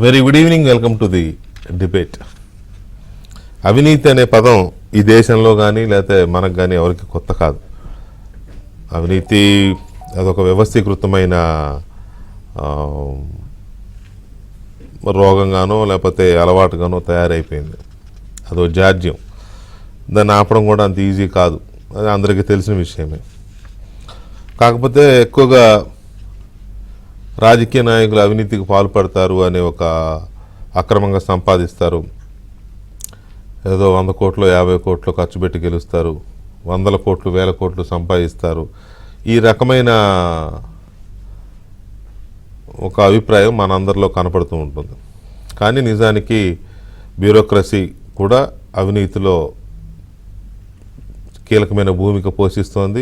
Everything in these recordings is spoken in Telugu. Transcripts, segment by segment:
Very good evening, welcome to the debate. అవినీతి అనే పదం ఈ దేశంలో కానీ లేకపోతే మనకు కానీ ఎవరికి కొత్త కాదు. అవినీతి అదొక వ్యవస్థీకృతమైన రోగంగానో లేకపోతే అలవాటుగానో తయారైపోయింది. అదో జాడ్యం. దాన్ని ఆపడం కూడా అంత ఈజీ కాదు, అది అందరికీ తెలిసిన విషయమే. కాకపోతే ఎక్కువగా రాజకీయ నాయకులు అవినీతికి పాల్పడతారు అనే ఒక అక్రమంగా సంపాదిస్తారు, ఏదో 100 కోట్లు 50 కోట్లు ఖర్చు పెట్టి గెలుస్తారు, 100 కోట్లు 1000 కోట్లు సంపాదిస్తారు. ఈ రకమైన ఒక అభిప్రాయం మనందరిలో కనపడుతూ ఉంటుంది. కానీ నిజానికి బ్యూరోక్రసీ కూడా అవినీతిలో కీలకమైన భూమిక పోషిస్తోంది.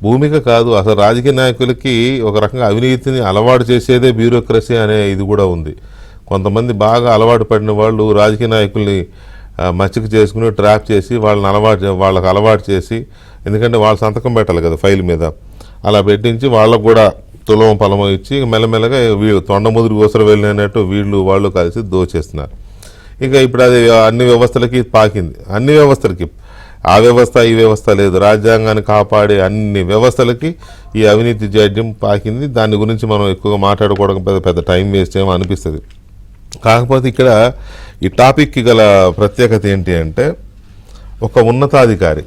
భూమిక కాదు, అసలు రాజకీయ నాయకులకి ఒక రకంగా అవినీతిని అలవాటు చేసేదే బ్యూరోక్రసీ అనే ఇది కూడా ఉంది. కొంతమంది బాగా అలవాటు పడిన వాళ్ళు రాజకీయ నాయకుల్ని మచ్చిక చేసుకుని ట్రాప్ చేసి వాళ్ళకి అలవాటు చేసి, ఎందుకంటే వాళ్ళు సంతకం పెట్టాలి కదా ఫైల్ మీద, అలా పెట్టించి వాళ్ళకు కూడా తులం పొలము ఇచ్చి మెల్లమెల్లగా వీళ్ళు తొండ ముదురు కోసలు వెళ్ళినట్టు వాళ్ళు కలిసి దోచేస్తున్నారు. ఇంకా ఇప్పుడు అది అన్ని వ్యవస్థలకి పాకింది. అన్ని వ్యవస్థలకి, ఆ వ్యవస్థ ఈ వ్యవస్థ లేదు, రాజ్యాంగాన్ని కాపాడే అన్ని వ్యవస్థలకి ఈ అవినీతి జాడ్యం పాకింది. దాని గురించి మనం ఎక్కువగా మాట్లాడుకోవడం పెద్ద టైం వేస్ట్ ఏమో అనిపిస్తుంది. కాకపోతే ఇక్కడ ఈ టాపిక్కి గల ప్రత్యేకత ఏంటి అంటే, ఒక ఉన్నతాధికారి,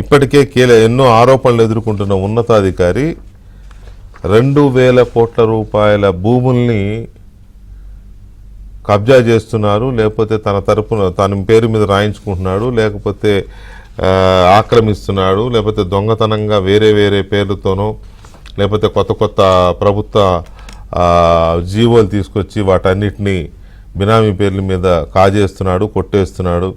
ఇప్పటికే ఎన్నో ఆరోపణలు ఎదుర్కొంటున్న ఉన్నతాధికారి 2000 కోట్ల రూపాయల భూముల్ని కబ్జా చేస్తున్నారు, లేకపోతే తన పేరు మీద రాయించుకుంటున్నాడు, లేకపోతే ఆక్రమిస్తున్నాడు, లేకపోతే దొంగతనంగా వేరే పేర్లతోనో లేకపోతే కొత్త ప్రభుత్వ జీవోలు తీసుకొచ్చి వాటన్నిటినీ బినామీ పేర్ల మీద కాజేస్తున్నాడు, కొట్టేస్తున్నాడు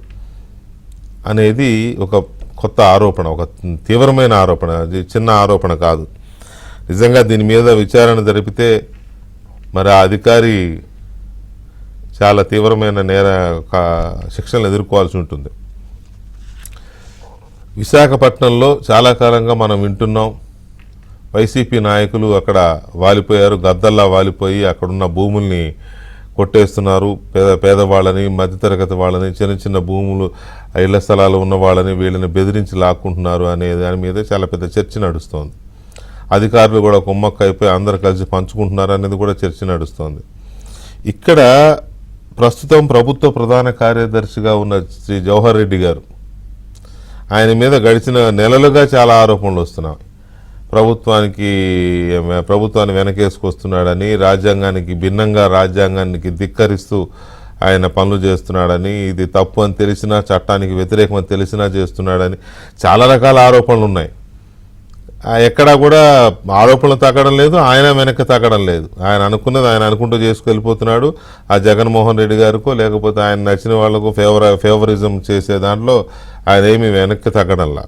అనేది ఒక కొత్త ఆరోపణ, ఒక తీవ్రమైన ఆరోపణ. అది చిన్న ఆరోపణ కాదు. నిజంగా దీని మీద విచారణ జరిపితే మరి ఆ అధికారి చాలా తీవ్రమైన శిక్షలు ఎదుర్కోవాల్సి ఉంటుంది. విశాఖపట్నంలో చాలా కాలంగా మనం వింటున్నాం, వైసీపీ నాయకులు అక్కడ వాలిపోయారు, గద్దల్లా వాలిపోయి అక్కడున్న భూముల్ని కొట్టేస్తున్నారు. పేదవాళ్ళని, మధ్యతరగతి వాళ్ళని, చిన్న భూములు ఇళ్ల స్థలాలు ఉన్న వాళ్ళని వీళ్ళని బెదిరించి లాక్కుంటున్నారు అనే దాని మీద చాలా పెద్ద చర్చ నడుస్తోంది. అధికారులు కూడా కుమ్మక్క అయిపోయి అందరు కలిసి పంచుకుంటున్నారు అనేది కూడా చర్చ నడుస్తోంది. ఇక్కడ ప్రస్తుతం ప్రభుత్వ ప్రధాన కార్యదర్శిగా ఉన్న శ్రీ జవహర్ రెడ్డి గారు, ఆయన మీద గడిచిన నెలలుగా చాలా ఆరోపణలు వస్తున్నాయి. ప్రభుత్వాన్ని వెనకేసుకొస్తున్నాడని, రాజ్యాంగానికి భిన్నంగా రాజ్యాంగానికి ధిక్కరిస్తూ ఆయన పనులు చేస్తున్నాడని, ఇది తప్పు అని తెలిసినా, చట్టానికి వ్యతిరేకమని తెలిసినా చేస్తున్నాడని చాలా రకాల ఆరోపణలు ఉన్నాయి. ఎక్కడా కూడా ఆరోపణలు తగ్గడం లేదు, ఆయన వెనక్కి తగ్గడం లేదు. ఆయన అనుకున్నది ఆయన అనుకుంటూ చేసుకెళ్ళిపోతున్నాడు. ఆ జగన్మోహన్ రెడ్డి గారికో లేకపోతే ఆయన నచ్చిన వాళ్లకు ఫేవరిజం చేసే దాంట్లో ఆయన ఏమీ వెనక్కి తగ్గడంలా.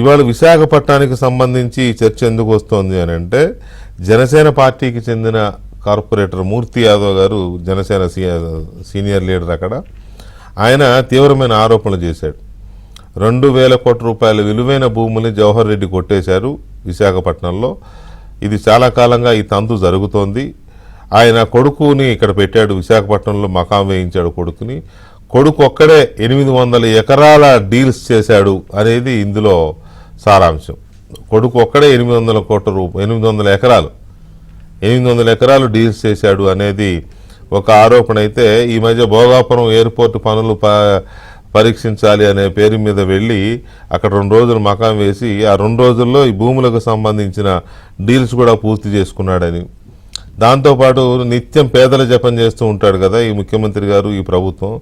ఇవాళ విశాఖపట్నానికి సంబంధించి ఈ చర్చ ఎందుకు వస్తోంది అని అంటే, జనసేన పార్టీకి చెందిన కార్పొరేటర్ మూర్తి యాదవ్ గారు, జనసేన సీనియర్ లీడర్ అక్కడ, ఆయన తీవ్రమైన ఆరోపణలు చేశాడు. 2000 కోట్ల రూపాయల విలువైన భూముల్ని జవహర్ రెడ్డి కొట్టేశారు విశాఖపట్నంలో. ఇది చాలా కాలంగా ఈ తంతు జరుగుతోంది. ఆయన కొడుకుని ఇక్కడ పెట్టాడు, విశాఖపట్నంలో మకాం వేయించాడు కొడుకుని. కొడుకు ఒక్కడే 800 ఎకరాల డీల్స్ చేశాడు అనేది ఇందులో సారాంశం. కొడుకు ఒక్కడే 800 ఎకరాలు డీల్స్ చేశాడు అనేది ఒక ఆరోపణ. అయితే ఈ మధ్య భోగాపురం ఎయిర్పోర్ట్ పనులు పరీక్షించాలి అనే పేరు మీద వెళ్ళి అక్కడ 2 రోజులు మకాం వేసి ఆ 2 రోజుల్లో ఈ భూములకు సంబంధించిన డీల్స్ కూడా పూర్తి చేసుకున్నాడని, దాంతోపాటు నిత్యం పేదల జపం చేస్తూ ఉంటాడు కదా ఈ ముఖ్యమంత్రి గారు, ఈ ప్రభుత్వం.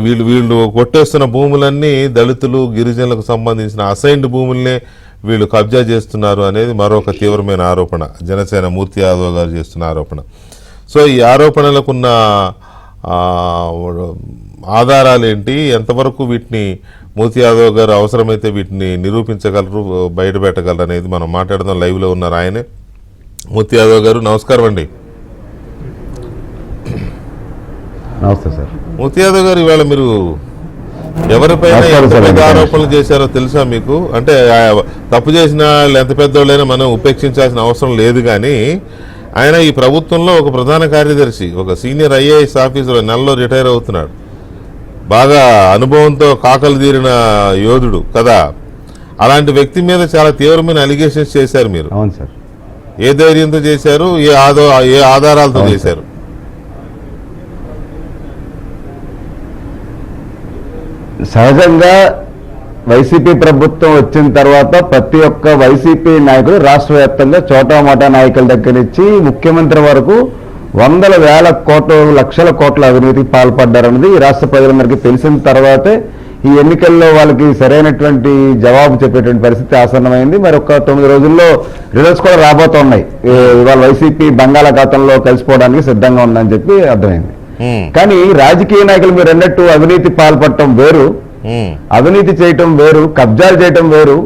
వీళ్ళు కొట్టేస్తున్న భూములన్నీ దళితులు, గిరిజనులకు సంబంధించిన అసైన్డ్ భూములనే వీళ్ళు కబ్జా చేస్తున్నారు అనేది మరొక తీవ్రమైన ఆరోపణ, జనసేన మూర్తి యాదవ్ గారు చేస్తున్న ఆరోపణ. సో ఈ ఆరోపణలకున్న ఆధారాలు ఏంటి, ఎంతవరకు వీటిని మూర్తి యాదవ్ గారు అవసరమైతే వీటిని నిరూపించగలరు, బయటపెట్టగలరు అనేది మనం మాట్లాడదాం. లైవ్లో ఉన్నారు ఆయనే. మూర్తి యాదవ్ గారు నమస్కారం అండి. నమస్తే సార్. మూర్తి యాదవ్ గారు, ఇవాళ మీరు ఎవరిపైన ఎంత పెద్ద ఆరోపణలు చేశారో తెలుసా మీకు? అంటే తప్పు చేసిన వాళ్ళు ఎంత పెద్దోళ్ళైనా మనం ఉపేక్షించాల్సిన అవసరం లేదు, కానీ ఆయన ఈ ప్రభుత్వంలో ఒక ప్రధాన కార్యదర్శి, ఒక సీనియర్ ఐఏఎస్ ఆఫీసర్, నెలలో రిటైర్ అవుతున్నాడు, బాగా అనుభవంతో కాకలు తీరిన యోధుడు కదా. అలాంటి వ్యక్తి మీద చాలా తీవ్రమైన అలిగేషన్స్ చేశారు మీరు. అవును సార్. ఏ ధైర్యంతో చేశారు, ఏ ఆధారాలతో చేశారు? సహజంగా వైసీపీ ప్రభుత్వం వచ్చిన తర్వాత ప్రతి ఒక్క వైసీపీ నాయకులు రాష్ట్ర వ్యాప్తంగా చోటామోటా నాయకుల దగ్గర నుంచి ముఖ్యమంత్రి వరకు వందల వేల కోట్లు లక్షల కోట్ల అవినీతికి పాల్పడ్డారన్నది ఈ రాష్ట్ర ప్రజలందరికీ తెలిసిన తర్వాతే ఈ ఎన్నికల్లో వాళ్ళకి సరైనటువంటి జవాబు చెప్పేటువంటి పరిస్థితి ఆసన్నమైంది. మరి ఒక 9 రోజుల్లో రిజల్ట్స్ కూడా రాబోతున్నాయి. ఇవాళ వైసీపీ బంగాళాఖాతంలో కలిసిపోవడానికి సిద్ధంగా ఉందని చెప్పి అర్థమైంది. కానీ రాజకీయ నాయకులు మీరు అన్నట్టు అవినీతి పాల్పడటం వేరు, అవినీతి చేయటం వేరు, కబ్జాలు చేయటం వేరు,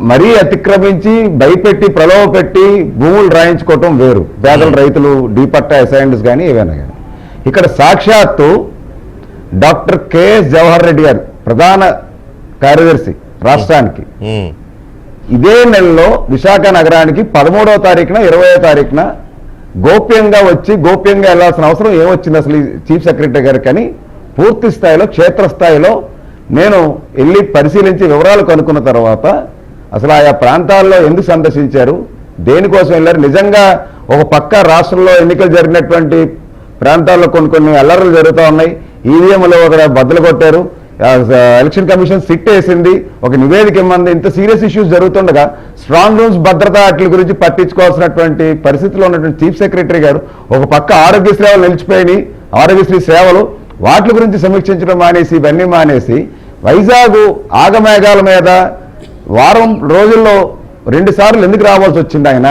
మరీ అతిక్రమించి భయపెట్టి ప్రలోభ పెట్టి భూములు రాయించుకోవటం వేరు. పేదల రైతులు డీపట్టా అసైన్మెంట్స్ కానీ ఏవైనా కానీ. ఇక్కడ సాక్షాత్తు డాక్టర్ కెఎస్ జవహర్ రెడ్డి గారు ప్రధాన కార్యదర్శి రాష్ట్రానికి ఇదే నెలలో విశాఖ నగరానికి 13వ తారీఖున 20వ తారీఖున గోప్యంగా వచ్చి గోప్యంగా వెళ్లాల్సిన అవసరం ఏమొచ్చింది అసలు చీఫ్ సెక్రటరీ గారికి అని పూర్తి స్థాయిలో క్షేత్రస్థాయిలో నేను వెళ్ళి పరిశీలించి వివరాలు కనుక్కున్న తర్వాత అసలు ఆయా ప్రాంతాల్లో ఎందుకు సందర్శించారు, దేనికోసం వెళ్ళారు, నిజంగా ఒక పక్క రాష్ట్రంలో ఎన్నికలు జరిగినటువంటి ప్రాంతాల్లో కొన్ని అల్లర్లు జరుగుతూ ఉన్నాయి, ఈవీఎంలో ఒక బద్దలు కొట్టారు, ఎలక్షన్ కమిషన్ సిట్ వేసింది, ఒక నివేదిక ఇమ్మంది, ఇంత సీరియస్ ఇష్యూస్ జరుగుతుండగా స్ట్రాంగ్ రూమ్స్ భద్రత వాటి గురించి పట్టించుకోవాల్సినటువంటి పరిస్థితిలో ఉన్నటువంటి చీఫ్ సెక్రటరీ గారు ఒక పక్క ఆరోగ్యశ్రీ సేవలు నిలిచిపోయినాయి, ఆరోగ్యశ్రీ సేవలు వాటి గురించి సమీక్షించడం మానేసి ఇవన్నీ మానేసి వైజాగ్ ఆగమేఘాల మీద వారం రోజుల్లో 2 సార్లు ఎందుకు రావాల్సి వచ్చింది ఆయన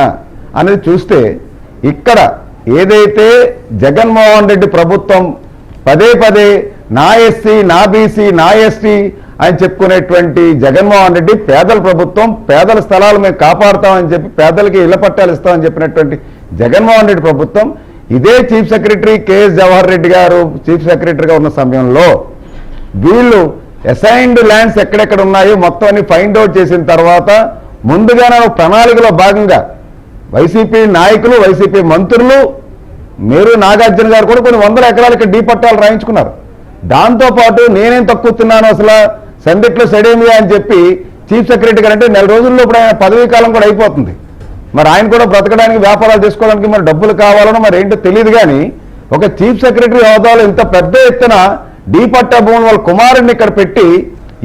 అనేది చూస్తే ఇక్కడ ఏదైతే జగన్మోహన్ రెడ్డి ప్రభుత్వం పదే పదే నా ఎస్సీ నా బీసీ నా ఎస్టీ అని చెప్పుకునేటువంటి జగన్మోహన్ రెడ్డి పేదల ప్రభుత్వం, పేదల స్థలాలు మేము కాపాడుతామని చెప్పి పేదలకి ఇళ్ల పట్టాలు ఇస్తామని చెప్పినటువంటి జగన్మోహన్ రెడ్డి ప్రభుత్వం ఇదే chief secretary K S Jawahar Reddy గారు చీఫ్ సెక్రటరీగా ఉన్న సమయంలో వీళ్ళు అసైన్డ్ ల్యాండ్స్ ఎక్కడెక్కడ ఉన్నాయో మొత్తం అన్ని ఫైండ్ అవుట్ చేసిన తర్వాత ముందుగానే ప్రణాళికలో భాగంగా వైసీపీ నాయకులు వైసీపీ మంత్రులు మేరు నాగార్జున గారు కూడా కొన్ని 100 ఎకరాలకి డీ పట్టాలు రాయించుకున్నారు. దాంతోపాటు నేనేం తక్కుతున్నాను అసలు సందిట్లో సెడేమియా అని చెప్పి చీఫ్ సెక్రటరీ గారు అంటే 4 రోజుల్లో ఇప్పుడు ఆయన పదవీ కాలం కూడా అయిపోతుంది. మరి ఆయన కూడా బ్రతకడానికి వ్యాపారాలు చేసుకోవడానికి మరి డబ్బులు కావాలనో మరి ఏంటో తెలియదు. కానీ ఒక చీఫ్ సెక్రటరీ హోదాలో ఇంత పెద్ద ఎత్తున డీ పట్టా భూములు వాళ్ళ కుమారుడిని ఇక్కడ పెట్టి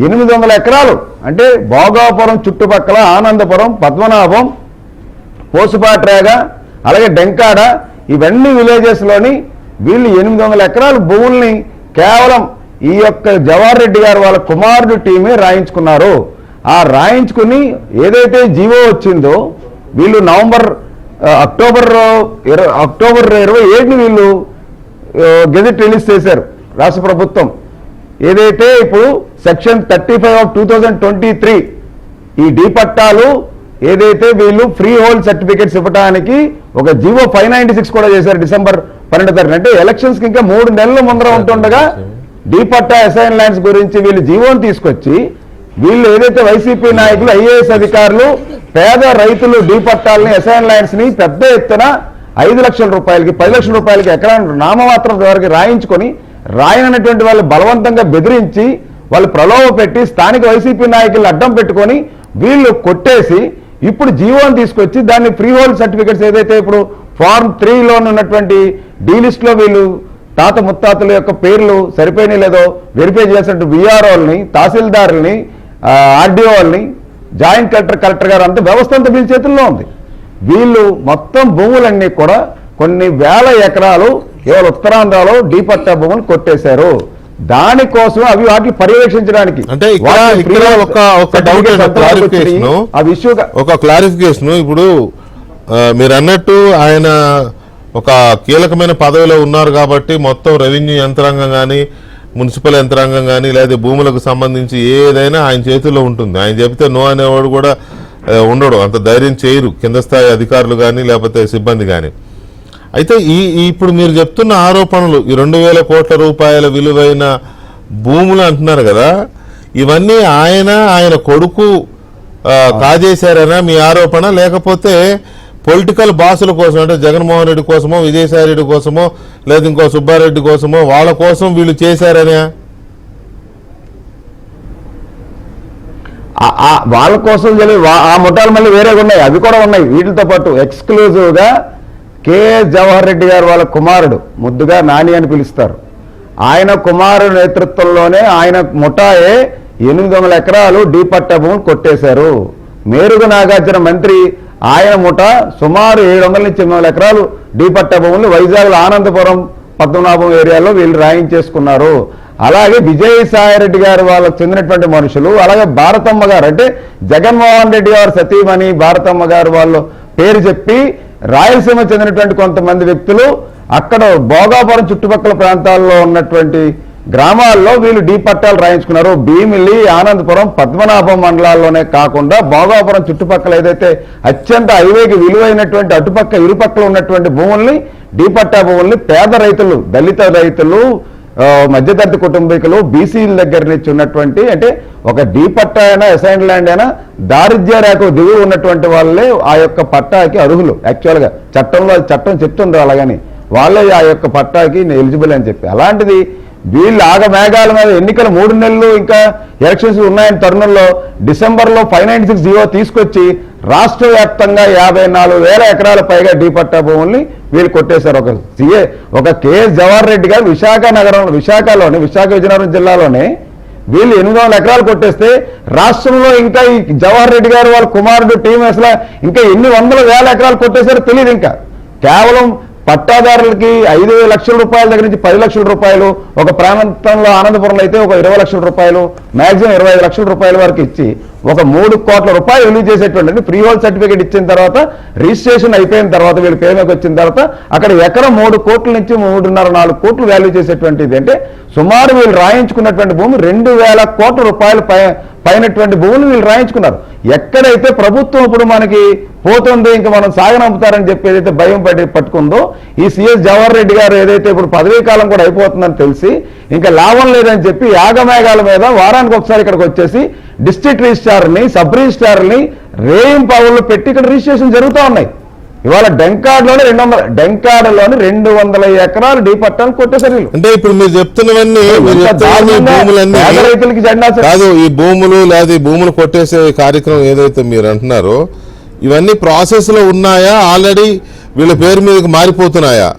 800 ఎకరాలు అంటే భోగాపురం చుట్టుపక్కల ఆనందపురం, పద్మనాభం, పోసుపాట్రేగ, అలాగే డెంకాడ ఇవన్నీ విలేజెస్లోని వీళ్ళు 800 ఎకరాల భూముల్ని కేవలం ఈ యొక్క జవహర్ రెడ్డి గారు వాళ్ళ కుమారుడు టీమే రాయించుకున్నారు. ఆ రాయించుకుని ఏదైతే జీవో వచ్చిందో వీళ్ళు అక్టోబర్ 27ని వీళ్ళు గెజెట్ రిలీజ్ చేశారు రాష్ట్ర ప్రభుత్వం. ఏదైతే ఇప్పుడు సెక్షన్ 35 ఆఫ్ 2023 ఈ డీ పట్టాలు ఏదైతే వీళ్ళు ఫ్రీ హోల్డ్ సర్టిఫికేట్స్ ఇవ్వడానికి ఒక జీవో 596 కూడా చేశారు డిసెంబర్ 12వ తారీఖున. అంటే ఎలక్షన్స్ కి ఇంకా 3 నెలల ముందర ఉంటుండగా డీ పట్టా అసైన్ ల్యాండ్స్ గురించి వీళ్ళు జీవోని తీసుకొచ్చి వీళ్ళు ఏదైతే వైసీపీ నాయకులు ఐఏఎస్ అధికారులు పేద రైతులు డీ పట్టాలని అసైన్ ల్యాండ్స్ ని పెద్ద ఎత్తున 5 లక్షల రూపాయలకి 10 లక్షల రూపాయలకి ఎకరా నామమాత్రం వరకు రాయించుకొని రాయనటువంటి వాళ్ళు బలవంతంగా బెదిరించి వాళ్ళు ప్రలోభ పెట్టి స్థానిక వైసీపీ నాయకులు అడ్డం పెట్టుకొని వీళ్ళు కొట్టేసి ఇప్పుడు జీవోని తీసుకొచ్చి దాన్ని ఫ్రీ హోల్డ్ సర్టిఫికెట్స్ ఏదైతే ఇప్పుడు ఫార్మ్ 3లో ఉన్నటువంటి డీ లిస్ట్ లో వీళ్ళు తాత ముత్తాతల యొక్క పేర్లు సరిపోయినాయి లేదో వెరిఫై చేసినట్టు విఆర్ఓల్ని, తహసీల్దారుల్ని, ఆర్డీఓల్ని, జాయింట్ కలెక్టర్ గారు అంతా వ్యవస్థ అంతా వీళ్ళ చేతుల్లో ఉంది. వీళ్ళు మొత్తం భూములన్నీ కూడా కొన్ని వేల ఎకరాలు కేవలం ఉత్తరాంధ్రలో డీ పట్టా భూములు కొట్టేశారు. దానికోసం అవి వాటిని పర్యవేక్షించడానికి అంటే ఒక క్లారిఫికేషన్ ఇప్పుడు మీరు అన్నట్టు ఆయన ఒక కీలకమైన పదవిలో ఉన్నారు కాబట్టి మొత్తం రెవెన్యూ యంత్రాంగం కానీ మున్సిపల్ యంత్రాంగం కానీ లేదా భూములకు సంబంధించి ఏదైనా ఆయన చేతుల్లో ఉంటుంది. ఆయన చెబితే నో అనేవాడు కూడా ఉండడు, అంత ధైర్యం చేయరు కింద స్థాయి అధికారులు కానీ లేకపోతే సిబ్బంది కానీ. అయితే ఇప్పుడు మీరు చెప్తున్న ఆరోపణలు ఈ 2000 కోట్ల రూపాయల విలువైన భూములు అంటున్నారు కదా, ఇవన్నీ ఆయన కొడుకు కాజేశారనా మీ ఆరోపణ, లేకపోతే పొలిటికల్ బాసుల కోసం అంటే జగన్మోహన్ రెడ్డి కోసమో విజయసాయి రెడ్డి కోసమో లేదా ఇంకో సుబ్బారెడ్డి కోసమో వాళ్ళ కోసం వీళ్ళు చేశారనే వాళ్ళ కోసం ఆ ముఠాలు మళ్ళీ వేరేగా ఉన్నాయి, అవి కూడా ఉన్నాయి. వీటితో పాటు ఎక్స్క్లూజివ్గా కేఎస్ జవహర్ రెడ్డి గారు వాళ్ళ కుమారుడు, ముద్దుగా నాని అని పిలుస్తారు, ఆయన కుమారుడు నేతృత్వంలోనే ఆయన ముఠాయే 800 ఎకరాలు డీ పట్టా భూములు కొట్టేశారు. మేరుగు నాగార్జున మంత్రి ఆయన ముఠా సుమారు 700 నుంచి 800 ఎకరాలు డీ పట్టా భూములు వైజాగ్లో ఆనందపురం పద్మనాభం ఏరియాలో వీళ్ళు రాయించేసుకున్నారు. అలాగే విజయసాయి రెడ్డి గారు వాళ్ళకు చెందినటువంటి మనుషులు, అలాగే భారతమ్మ గారు అంటే జగన్మోహన్ రెడ్డి గారు సతీమణి భారతమ్మ గారు వాళ్ళు పేరు చెప్పి రాయలసీమ చెందినటువంటి కొంతమంది వ్యక్తులు అక్కడ భోగాపురం చుట్టుపక్కల ప్రాంతాల్లో ఉన్నటువంటి గ్రామాల్లో వీళ్ళు డీ పట్టాలు రాయించుకున్నారు. భీమిలి, ఆనందపురం, పద్మనాభం మండలాల్లోనే కాకుండా భోగాపురం చుట్టుపక్కల ఏదైతే అత్యంత హైవేకి విలువైనటువంటి అటుపక్క ఇరుపక్కల ఉన్నటువంటి భూముల్ని డీ పట్టా భూముల్ని పేద రైతులు, దళిత రైతులు, మధ్యతరగతి కుటుంబీకులు, బీసీల దగ్గర నుంచి ఉన్నటువంటి అంటే ఒక డీ పట్టా అయినా అసైన్ ల్యాండ్ అయినా దారిద్ర్య రేఖ దిగువ ఉన్నటువంటి వాళ్ళే ఆ యొక్క పట్టాకి అర్హులు. యాక్చువల్గా చట్టం చెప్తుంది అలాగని వాళ్ళే ఆ యొక్క పట్టాకి ఎలిజిబుల్ అని చెప్పి. అలాంటిది వీళ్ళు ఆగమేఘాల మీద ఎన్నికలు 3 నెలలు ఇంకా ఎలక్షన్స్ ఉన్నాయని తరుణంలో డిసెంబర్లో 596 జీవో తీసుకొచ్చి రాష్ట్ర వ్యాప్తంగా 54,000 ఎకరాల పైగా డీ పట్టా భూముల్ని వీళ్ళు కొట్టేశారు. ఒక కేఎస్ జవహర్ రెడ్డి గారు విశాఖ విజయనగరం జిల్లాలోనే వీళ్ళు 800 ఎకరాలు కొట్టేస్తే రాష్ట్రంలో ఇంకా ఈ జవహర్ రెడ్డి గారు వాళ్ళ కుమారుడు టీం అసలు ఇంకా ఎన్ని 100,000 ఎకరాలు కొట్టేశారో తెలియదు. ఇంకా కేవలం పట్టాదారులకి 5 లక్షల రూపాయల దగ్గర నుంచి 10 లక్షల రూపాయలు, ఒక ప్రాంతంలో ఆనందపురంలో అయితే ఒక 20 లక్షల రూపాయలు, మాక్సిమం 25 లక్షల రూపాయల వరకు ఇచ్చి ఒక 3 కోట్ల రూపాయలు విలువ చేసేటువంటి ఫ్రీ హోల్డ్ సర్టిఫికేట్ ఇచ్చిన తర్వాత రిజిస్ట్రేషన్ అయిపోయిన తర్వాత వీళ్ళు పేమెంట్ వచ్చిన తర్వాత అక్కడ ఎకరం 3 కోట్ల నుంచి 3.5-4 కోట్లు వాల్యూ చేసేటువంటిది. అంటే సుమారు వీళ్ళు రాయించుకున్నటువంటి భూమి 2,000 కోట్ల రూపాయలు పైనటువంటి భూములు వీళ్ళు రాయించుకున్నారు. ఎక్కడైతే ప్రభుత్వం ఇప్పుడు మనకి పోతుంది ఇంకా మనం సాగనంపుతారని చెప్పి ఏదైతే భయం పట్టుకుందో ఈ సిఎస్ జవహర్ రెడ్డి గారు ఏదైతే ఇప్పుడు పదవీ కాలం కూడా అయిపోతుందని తెలిసి ఇంకా లాభం లేదని చెప్పి యాగమేఘాల మీద వారానికి ఒకసారి ఇక్కడికి వచ్చేసి డిస్ట్రిక్ట్ రిజిస్ట్రార్ని, సబ్ రిజిస్ట్రార్ని రేయింపావుల్లో పెట్టి ఇక్కడ రిజిస్ట్రేషన్ జరుగుతూ ఉన్నాయి. ఇవాళ డెంకాడ్లోని 200 ఎకరాలు డీ పట్టాలు కొట్టేసరి. అంటే ఇప్పుడు మీరు చెప్తున్నవన్నీ రైతులకి కాదు, ఈ భూములు లేదా ఈ భూములు కొట్టేసే కార్యక్రమం ఏదైతే మీరు అంటున్నారో ఇవన్నీ ప్రాసెస్ లో ఉన్నాయా, ఆల్రెడీ వీళ్ళ పేరు మీదకి మారిపోతున్నాయా?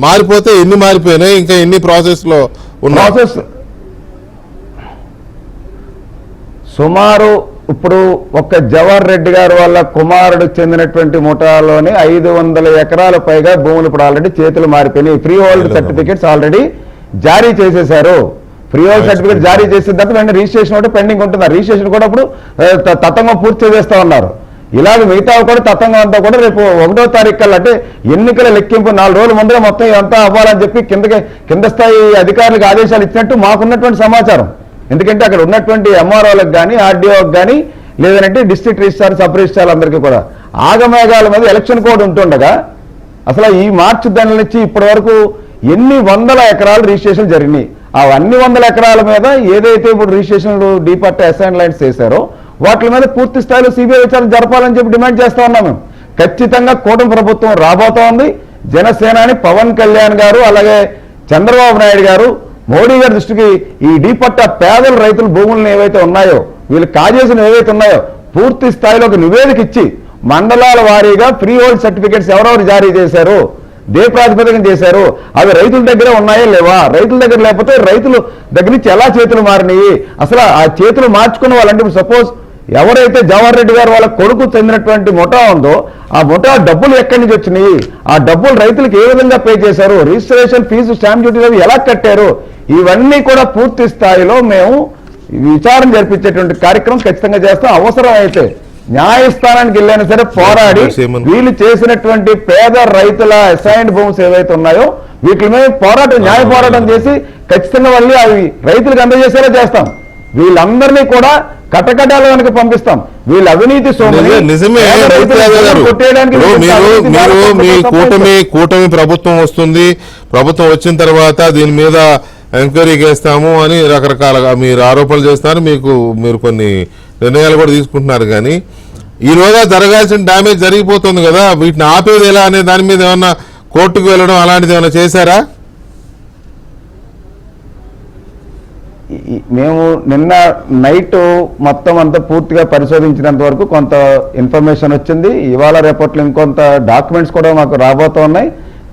మారిపోతే ఎన్ని మారిపోయినాయి, ఇంకా ఎన్ని ప్రాసెస్ లో ఉన్నాయి? సుమారు ఇప్పుడు ఒక్క జవహర్ రెడ్డి గారు వాళ్ళ కుమారుడు చెందినటువంటి ముఠాలోని 500 ఎకరాల పైగా భూములు ఇప్పుడు ఆల్రెడీ చేతులు మారిపోయినాయి. ఫ్రీ హోల్డ్ సర్టిఫికేట్స్ ఆల్రెడీ జారీ చేసేశారు. ఫ్రీ హోల్డ్ సర్టిఫికేట్ జారీ చేసిన తర్వాత వెంటనే రిజిస్ట్రేషన్ ఒకటి పెండింగ్ ఉంటుంది. రిజిస్ట్రేషన్ కూడా ఇప్పుడు తతంగం పూర్తి చేసేస్తా ఉన్నారు. ఇలాగ మిగతా కూడా తతంగం అంతా కూడా రేపు 1వ తారీఖు కల్లా అంటే ఎన్నికల లెక్కింపు 4 రోజుల ముందుగా మొత్తం ఇదంతా అవ్వాలని చెప్పి కింద స్థాయి అధికారులకు ఆదేశాలు ఇచ్చినట్టు మాకున్నటువంటి సమాచారం. ఎందుకంటే అక్కడ ఉన్నటువంటి ఎంఆర్ఓలకు కానీ ఆర్డీఓకి కానీ లేదంటే డిస్ట్రిక్ట్ రిజిస్ట్రార్, సబ్ రిజిస్ట్రార్ అందరికీ కూడా ఆగమేఘాల మీద ఎలక్షన్ కోడ్ ఉంటుండగా అసలు ఈ మార్చి దాని నుంచి ఇప్పటి వరకు ఎన్ని 100 ఎకరాలు రిజిస్ట్రేషన్ జరిగినాయి. ఆ అన్ని 100 ఎకరాల మీద ఏదైతే ఇప్పుడు రిజిస్ట్రేషన్లు డీ పట్టా అసైన్ ల్యాండ్స్ చేశారో వాటి మీద పూర్తి స్థాయిలో సిబిఐ విచారణ జరపాలని చెప్పి డిమాండ్ చేస్తా ఉన్నాం మేము. ఖచ్చితంగా కూటమి ప్రభుత్వం రాబోతా ఉంది. జనసేనాని పవన్ కళ్యాణ్ గారు అలాగే చంద్రబాబు నాయుడు గారు మోడీ గారి దృష్టికి ఈ డీ పట్టా పేదల రైతుల భూములను ఏవైతే ఉన్నాయో వీళ్ళు కాజేసిన ఏవైతే ఉన్నాయో పూర్తి స్థాయిలో ఒక నివేదిక ఇచ్చి మండలాల వారీగా ఫ్రీ హోల్డ్ సర్టిఫికేట్స్ ఎవరెవరు జారీ చేశారు, దే ప్రాతిపదికన చేశారు, అవి రైతుల దగ్గర ఉన్నాయా లేవా, రైతుల దగ్గర లేకపోతే రైతుల దగ్గర నుంచి ఎలా చేతులు మారినాయి, అసలు ఆ చేతులు మార్చుకున్న వాళ్ళంటే సపోజ్ ఎవరైతే జవహర్ రెడ్డి గారు వాళ్ళ కొడుకు చెందినటువంటి ముఠా ఉందో ఆ ముఠా డబ్బులు ఎక్కడి నుంచి వచ్చినాయి, ఆ డబ్బులు రైతులకు ఏ విధంగా పే చేశారు, రిజిస్ట్రేషన్ ఫీజు, స్టాంప్ డ్యూటీలు ఎలా కట్టారు, ఇవన్నీ కూడా పూర్తి స్థాయిలో మేము విచారణ జరిపించేటువంటి కార్యక్రమం ఖచ్చితంగా చేస్తాం. అవసరం అయితే న్యాయస్థానానికి వెళ్ళైనా సరే పోరాడి వీళ్ళు చేసినటువంటి పేద రైతుల అసైన్డ్ భూమ్స్ ఏవైతే ఉన్నాయో వీటి మీద న్యాయ పోరాటం చేసి ఖచ్చితంగా మళ్ళీ అవి రైతులకు అందజేసేలా చేస్తాం. వీళ్ళందరినీ కూడా కటకటాల వెనక పంపిస్తాం. వీళ్ళు అవినీతి కూటమి ప్రభుత్వం వస్తుంది, ప్రభుత్వం వచ్చిన తర్వాత దీని మీద ఎంక్వైరీ చేస్తాము అని రకరకాలుగా మీరు ఆరోపణలు చేస్తున్నారు, మీరు కొన్ని నిర్ణయాలు కూడా తీసుకుంటున్నారు. కానీ ఈరోజు జరగాల్సిన డ్యామేజ్ జరిగిపోతుంది కదా, వీటిని ఆపేది ఎలా అనే దాని మీద ఏమన్నా కోర్టుకు వెళ్ళడం అలాంటిది ఏమైనా చేశారా? మేము నిన్న నైట్ మొత్తం అంతా పూర్తిగా పరిశోధించినంత వరకు కొంత ఇన్ఫర్మేషన్ వచ్చింది. ఇవాళ రేపట్లో ఇంకొంత డాక్యుమెంట్స్ కూడా మాకు రాబోతూ ఉన్నాయి.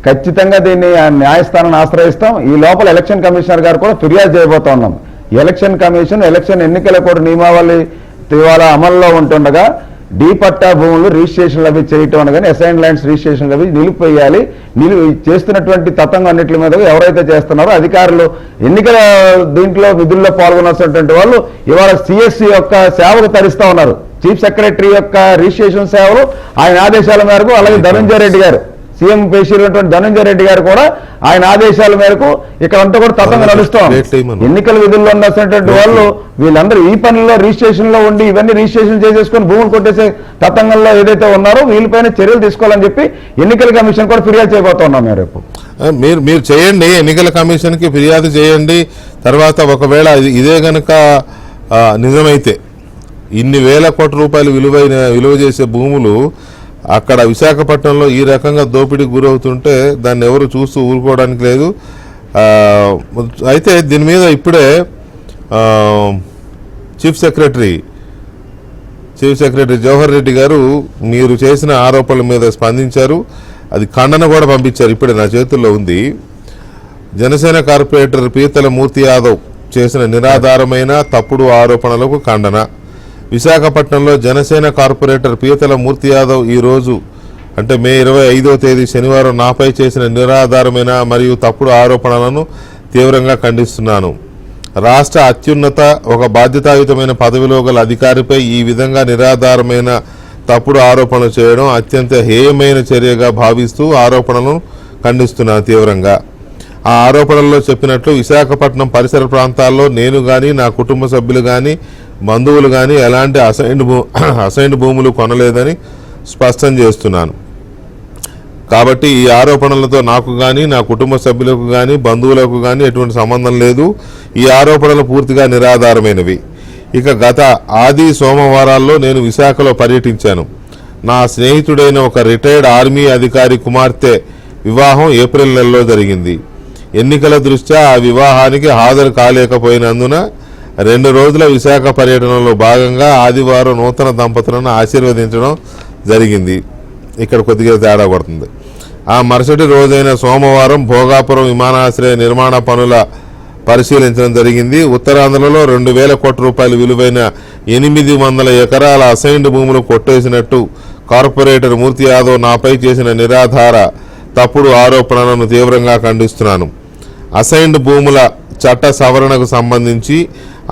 ఖచ్చితంగా దీన్ని న్యాయస్థానాన్ని ఆశ్రయిస్తాం. ఈ లోపల ఎలక్షన్ కమిషనర్ గారు కూడా ఫిర్యాదు చేయబోతా ఉన్నాం. ఎలక్షన్ కమిషన్ ఎలక్షన్ ఎన్నికల కోడ్ నియమావళి ఇవాళ అమల్లో ఉంటుండగా డీ పట్టా భూములు రిజిస్ట్రేషన్లు అవి చేయటం అనగానే అసైన్ ల్యాండ్స్ రిజిస్ట్రేషన్లు అవి నిలిపివేయాలి. చేస్తున్నటువంటి తతంగం అన్నింటి మీద ఎవరైతే చేస్తున్నారో అధికారులు ఎన్నికల దీంట్లో విధుల్లో పాల్గొనాల్సినటువంటి వాళ్ళు ఇవాళ సిఎస్సి యొక్క సేవకు తరిస్తా ఉన్నారు. చీఫ్ సెక్రటరీ యొక్క రిజిస్ట్రేషన్ సేవలు ఆయన ఆదేశాల మేరకు, అలాగే ధనంజయ రెడ్డి గారు సీఎం పేషీలైనటువంటి ధనంజయ రెడ్డి గారు కూడా ఆయన ఆదేశాల మేరకు ఇక్కడంతా కూడా తతంగా నడుస్తాం. ఎన్నికల విధుల్లో ఉన్నటువంటి వాళ్ళు వీళ్ళందరూ ఈ పనుల్లో రిజిస్ట్రేషన్ లో ఉండి ఇవన్నీ రిజిస్ట్రేషన్ చేసేసుకొని భూములు కొట్టేసే తతంగంలో ఏదైతే ఉన్నారో వీళ్ళపైన చర్యలు తీసుకోవాలని చెప్పి ఎన్నికల కమిషన్ కూడా ఫిర్యాదు చేయబోతున్నాం. రేపు మీరు చేయండి, ఎన్నికల కమిషన్ కి ఫిర్యాదు చేయండి. తర్వాత ఒకవేళ ఇదే గనక నిజమైతే ఇన్ని వేల కోట్ల రూపాయలు విలువ చేసే భూములు అక్కడ విశాఖపట్నంలో ఈ రకంగా దోపిడీకి గురవుతుంటే దాన్ని ఎవరు చూస్తూ ఊరుకోవడానికి లేదు. అయితే దీని మీద ఇప్పుడే చీఫ్ సెక్రటరీ జవహర్ రెడ్డి గారు మీరు చేసిన ఆరోపణల మీద స్పందించారు. అది ఖండన కూడా పంపించారు. ఇప్పుడే నా చేతుల్లో ఉంది. జనసేన కార్పొరేటర్ పీతల మూర్తి యాదవ్ చేసిన నిరాధారమైన తప్పుడు ఆరోపణలకు ఖండన. విశాఖపట్నంలో జనసేన కార్పొరేటర్ పీతల మూర్తి యాదవ్ ఈరోజు అంటే మే 25వ తేదీ శనివారం నాపై చేసిన నిరాధారమైన మరియు తప్పుడు ఆరోపణలను తీవ్రంగా ఖండిస్తున్నాను. రాష్ట్ర అత్యున్నత ఒక బాధ్యతాయుతమైన పదవిలో గల అధికారిపై ఈ విధంగా నిరాధారమైన తప్పుడు ఆరోపణలు చేయడం అత్యంత హేయమైన చర్యగా భావిస్తూ ఆరోపణలను ఖండిస్తున్నాను తీవ్రంగా. ఆ ఆరోపణల్లో చెప్పినట్లు విశాఖపట్నం పరిసర ప్రాంతాల్లో నేను కానీ నా కుటుంబ సభ్యులు కానీ బంధువులు కానీ ఎలాంటి అసైన్డ్ భూములు కొనలేదని స్పష్టం చేస్తున్నాను. కాబట్టి ఈ ఆరోపణలతో నాకు కానీ నా కుటుంబ సభ్యులకు కానీ బంధువులకు కానీ ఎటువంటి సంబంధం లేదు. ఈ ఆరోపణలు పూర్తిగా నిరాధారమైనవి. ఇక గత ఆది సోమవారాల్లో నేను విశాఖలో పర్యటించాను. నా స్నేహితుడైన ఒక రిటైర్డ్ ఆర్మీ అధికారి కుమార్తె వివాహం ఏప్రిల్ నెలలో జరిగింది. ఎన్నికల దృష్ట్యా ఆ వివాహానికి హాజరు కాలేకపోయినందున 2 రోజుల విశాఖ పర్యటనలో భాగంగా ఆదివారం నూతన దంపతులను ఆశీర్వదించడం జరిగింది. ఇక్కడ కొద్దిగా తేడా పడుతుంది. ఆ మరుసటి రోజైన సోమవారం భోగాపురం విమానాశ్రయ నిర్మాణ పనుల పరిశీలించడం జరిగింది. ఉత్తరాంధ్రలో 2,000 కోట్ల రూపాయలు విలువైన 800 ఎకరాల అసైన్డ్ భూములు కొట్టేసినట్టు కార్పొరేటర్ మూర్తి యాదవ్ నాపై చేసిన నిరాధార తప్పుడు ఆరోపణలను తీవ్రంగా ఖండిస్తున్నాను. అసైన్డ్ భూముల చట్ట సవరణకు సంబంధించి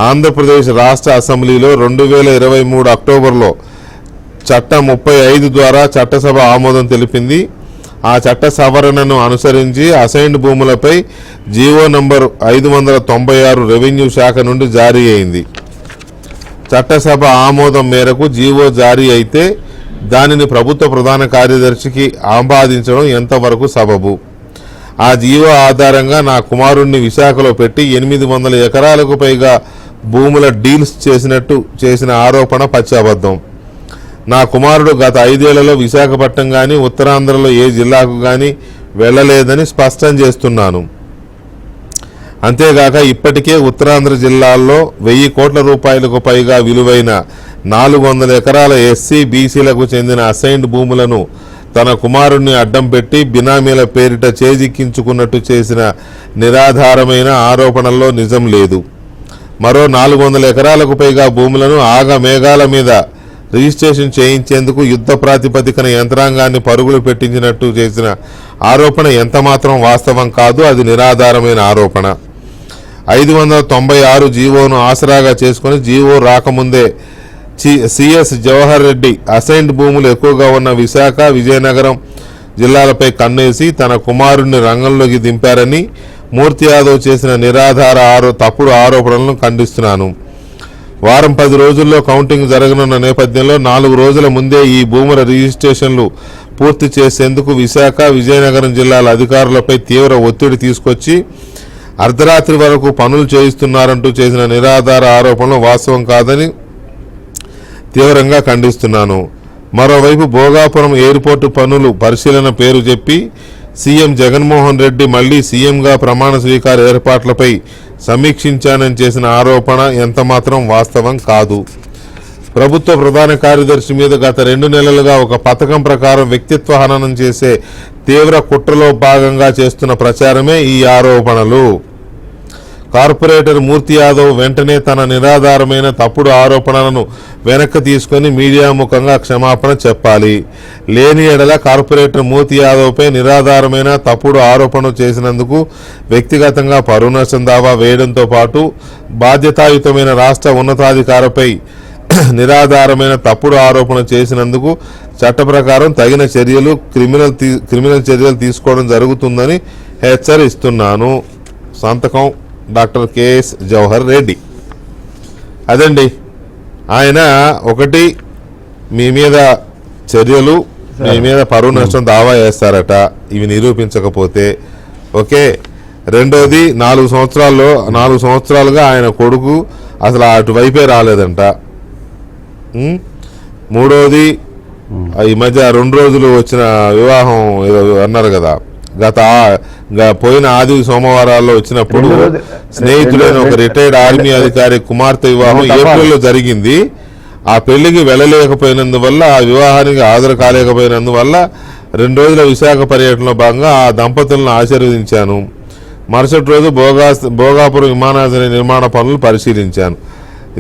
ఆంధ్రప్రదేశ్ రాష్ట్ర అసెంబ్లీలో 2023 అక్టోబర్లో చట్టం 35 ద్వారా చట్టసభ ఆమోదం తెలిపింది. ఆ చట్ట సవరణను అనుసరించి అసైన్డ్ భూములపై జీవో నంబర్ 596 రెవెన్యూ శాఖ నుండి జారీ అయింది. చట్టసభ ఆమోదం మేరకు జీవో జారీ అయితే దానిని ప్రభుత్వ ప్రధాన కార్యదర్శికి ఆపాదించడం ఎంతవరకు సబబు? ఆ జీవో ఆధారంగా నా కుమారుణ్ణి విశాఖలో పెట్టి 800 ఎకరాలకు పైగా భూముల డీల్స్ చేసిన ఆరోపణ పచ్చాబద్ధం. నా కుమారుడు గత 5 ఏళ్లలో విశాఖపట్నం కానీ ఉత్తరాంధ్రలో ఏ జిల్లాకు కానీ వెళ్ళలేదని స్పష్టం చేస్తున్నాను. అంతేగాక ఇప్పటికే ఉత్తరాంధ్ర జిల్లాల్లో 1000 కోట్ల రూపాయలకు పైగా విలువైన 400 ఎకరాల ఎస్సీ బీసీలకు చెందిన అసైన్డ్ భూములను తన కుమారుణ్ణి అడ్డం పెట్టి బినామీల పేరిట చేజిక్కించుకున్నట్టు చేసిన నిరాధారమైన ఆరోపణల్లో నిజం లేదు. మరో 400 ఎకరాలకు పైగా భూములను ఆగమేఘాల మీద రిజిస్ట్రేషన్ చేయించేందుకు యుద్ధ ప్రాతిపదికన యంత్రాంగాన్ని పరుగులు పెట్టించినట్టు చేసిన ఆరోపణ ఎంతమాత్రం వాస్తవం కాదు. అది నిరాధారమైన ఆరోపణ. 596 జీవోను ఆసరాగా చేసుకుని జీవో రాకముందే సిఎస్ జవహర్ రెడ్డి అసైన్డ్ భూములు ఎక్కువగా ఉన్న విశాఖ, విజయనగరం జిల్లాలపై కన్నేసి తన కుమారుడిని రంగంలోకి దింపారని మూర్తి యాదవ్ చేసిన నిరాధార తప్పుడు ఆరోపణలను ఖండిస్తున్నాను. వారం 10 రోజుల్లో కౌంటింగ్ జరగనున్న నేపథ్యంలో 4 రోజుల ముందే ఈ భూముల రిజిస్ట్రేషన్లు పూర్తి చేసేందుకు విశాఖ, విజయనగరం జిల్లాల అధికారులపై తీవ్ర ఒత్తిడి తీసుకొచ్చి అర్ధరాత్రి వరకు పనులు చేయిస్తున్నారంటూ చేసిన నిరాధార ఆరోపణలు వాస్తవం కాదని తీవ్రంగా ఖండిస్తున్నాను. మరోవైపు భోగాపురం ఎయిర్పోర్టు పనులు పరిశీలన పేరు చెప్పి సీఎం జగన్మోహన్ రెడ్డి మళ్లీ సీఎంగా ప్రమాణ స్వీకార ఏర్పాట్లపై సమీక్షించానని చేసిన ఆరోపణ ఎంతమాత్రం వాస్తవం కాదు. ప్రభుత్వ ప్రధాన కార్యదర్శి మీద గత 2 నెలలుగా ఒక పథకం ప్రకారం వ్యక్తిత్వ హననం చేసే తీవ్ర కుట్రలో భాగంగా చేస్తున్న ప్రచారమే ఈ ఆరోపణలు. కార్పొరేటర్ మూర్తి యాదవ్ వెంటనే తన నిరాధారమైన తప్పుడు ఆరోపణలను వెనక్కి తీసుకొని మీడియా ముఖంగా క్షమాపణ చెప్పాలి. లేని ఎడల కార్పొరేటర్ మూర్తి యాదవ్పై నిరాధారమైన తప్పుడు ఆరోపణలు చేసినందుకు వ్యక్తిగతంగా పరువు నష్టం దావా వేయడంతో పాటు బాధ్యతాయుతమైన రాష్ట్ర ఉన్నతాధికారిపై నిరాధారమైన తప్పుడు ఆరోపణ చేసినందుకు చట్ట ప్రకారం తగిన చర్యలు క్రిమినల్ చర్యలు తీసుకోవడం జరుగుతుందని హెచ్చరిస్తున్నాను. సంతకం డాక్టర్ కెఎస్ జవహర్ రెడ్డి. అదండి, ఆయన ఒకటి మీ మీద చర్యలు, మీ మీద పరువు నష్టం దావా వేస్తారట ఇవి నిరూపించకపోతే. ఓకే, రెండోది 4 సంవత్సరాలుగా ఆయన కొడుకు అసలు అటువైపే రాలేదంట. మూడోది ఈ మధ్య 2 రోజులు వచ్చిన వివాహం ఏదో అన్నారు కదా, పోయిన ఆది సోమవారాల్లో వచ్చినప్పుడు స్నేహితుడైన ఒక రిటైర్డ్ ఆర్మీ అధికారి కుమార్తె వివాహం ఏప్రిల్లో జరిగింది. ఆ పెళ్లికి వెళ్ళలేకపోయినందువల్ల, ఆ వివాహానికి హాజరు కాలేకపోయినందువల్ల 2 రోజుల విశాఖ పర్యటనలో భాగంగా ఆ దంపతులను ఆశీర్వదించాను. మరుసటి రోజు భోగాపురం విమానాశ్రయ నిర్మాణ పనులు పరిశీలించాను.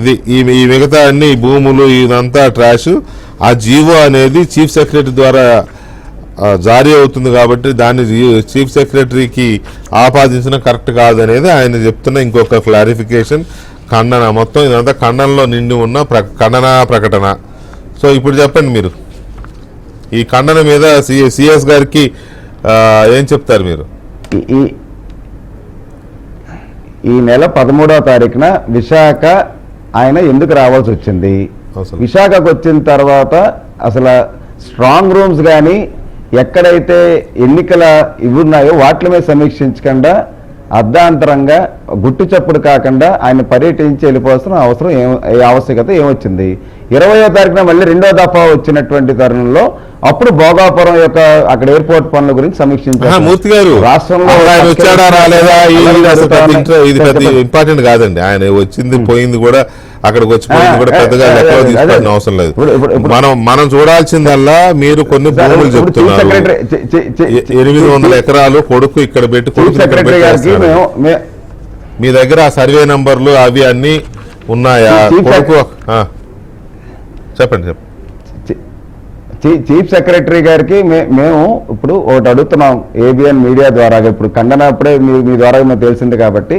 ఇది ఈ మిగతా అన్ని భూములు ఇదంతా ట్రాష్. ఆ జీవో అనేది చీఫ్ సెక్రటరీ ద్వారా జారీ అవుతుంది కాబట్టి దాన్ని చీఫ్ సెక్రటరీకి ఆపాదించడం కరెక్ట్ కాదనేది ఆయన చెప్తున్న ఇంకొక క్లారిఫికేషన్, ఖండన. మొత్తం ఇదంతా ఖండనలో నిండి ఉన్న ఖండన ప్రకటన. సో ఇప్పుడు చెప్పండి, మీరు ఈ ఖండన మీద సిఎస్ గారికి ఏం చెప్తారు మీరు? ఈ నెల 13వ తారీఖున విశాఖ ఆయన ఎందుకు రావాల్సి వచ్చింది? విశాఖకు వచ్చిన తర్వాత అసలు స్ట్రాంగ్ రూమ్స్ కానీ ఎక్కడైతే ఎన్నికల ఇవి ఉన్నాయో వాటి మీద సమీక్షించకుండా అర్ధాంతరంగా గుట్టు చప్పుడు కాకుండా ఆయన పర్యటించి వెళ్ళిపోవాల్సిన ఆవశ్యకత ఏమొచ్చింది? 20వ తారీఖున మళ్ళీ 2వ దఫా వచ్చినటువంటి తరుణంలో అప్పుడు భోగాపురం యొక్క అక్కడ ఎయిర్పోర్ట్ పనుల గురించి సమీక్షించారు. మూర్తి గారు రాష్ట్రంలో వచ్చాడా రాలేదా ఇది పెద్ద ఇంపార్టెంట్ కాదండి. ఆయన వచ్చింది పోయింది కూడా, అక్కడికి వచ్చిపోయింది కూడా పెద్దగా లెక్కలో తీసుకోవాల్సిన అవసరం లేదు. మనం చూడాల్సిందల్లా మీరు కొన్ని భూములు చెప్తున్నారు, 800 ఎకరాలు కొడుకు ఇక్కడ పెట్టి మీ దగ్గర ఆ సర్వే నంబర్లు అవి అన్ని ఉన్నాయా? కొడుకు చెప్పండి. చీఫ్ సెక్రటరీ గారికి మేము ఇప్పుడు ఒకటి అడుగుతున్నాం ఏబిఎన్ మీడియా ద్వారా. ఇప్పుడు ఖండన అప్పుడే మీ ద్వారా మేము తెలిసింది కాబట్టి,